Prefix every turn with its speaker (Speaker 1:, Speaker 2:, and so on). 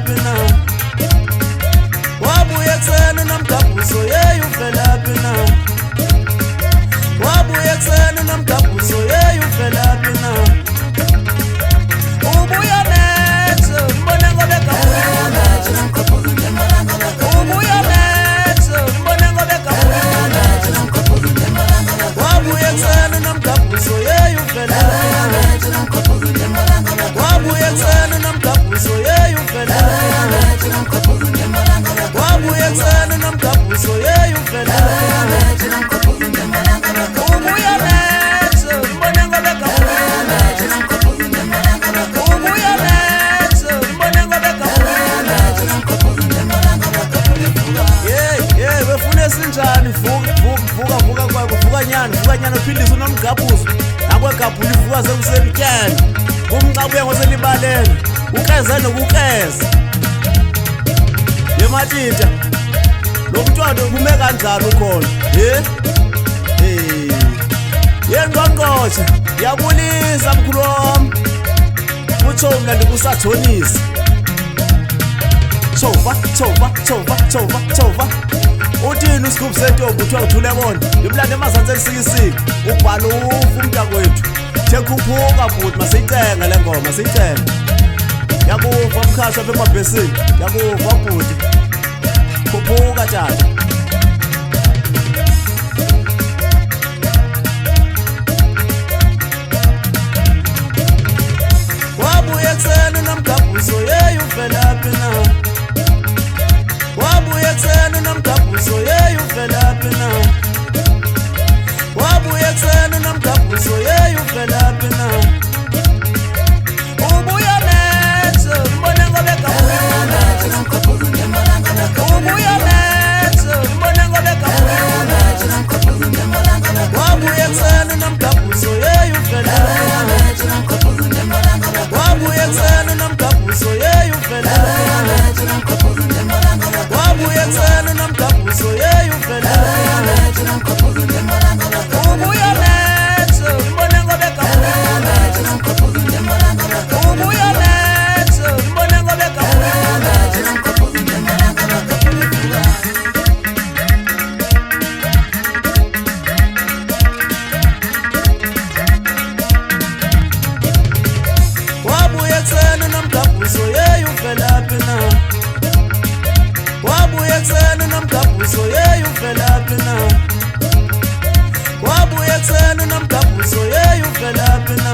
Speaker 1: uvelaphi na? Wabuya ekuseni nomgabhuzo yeyi uvelaphi na? Wabuya ekuseni nomgabhuzo yeyi uvelaphi na? Ubuya methe mbone ngobe gabhuzo. Ubuya methe mbone ngobe gabhuzo. Wabuya ekuseni nomgabhuzo yeyi uvelaphi na? Wabuya ekuseni nomgabhuzo yeyi uvelaphi na? Wabuya ekuseni nomgabhuzo yeyi uvelaphi na? Ubuya methe mbone ngobe gabhuzo. Ubuya methe mbone ngobe gabhuzo. Hey wefuna esinjani? Vuka kwakho, vuka nyana uphindise unomgabhuzo. Nakwegabhula ivuka sekusebutyeni. Umncabuye ngoselibaleni, ukeza nokukeza. Yematshitsha, lo mntwana kume kanjani ukhona? Yengqongqoshe, ngiyabulisa mkhulu wami. Utho mna ndikusathonisa. Chova. Uthini usigubhu sentombi uthiwa uthule kona? Imlanda emazantsi elisikisiki. Ubhala ufa umntakwethu. Thekuphuka bhuti, masiyicenga le ngoma, siyicenga. Yakufa mkhasha apha emabhesini. Yakufa bhuti. Khuphuka tata. Wabuya ekuseni nomgabhuzo yeyi uvelaphi na? Wabuya ekuseni nomgabhuzo yeyi uvelaphi na? Wabuya ekuseni nomgabhuzo yeyi uvelaphi na? Ubuya methe mbone ngobe gabhuzo. Ubuya methe mbone ngobe gabhuzo. Wabuya ekuseni nomgabhuzo yeyi uvelaphi na? Wabuya ekuseni nomgabhuzo yeyi uvelaphi na? Wabuya ekuseni nomgabhuzo yeyi uvelaphi na? Ubuya methe mbone ngobe gabhuzo. Ubuya methe mbone ngobe gabhuzo. Wabuya ekuseni nomgabhuzo yeyi uvelaphi na? Wabuya ekuseni nomgabhuzo yeyi uvelaphi na? Wabuya ekuseni nomgabhuzo yeyi uvelaphi na?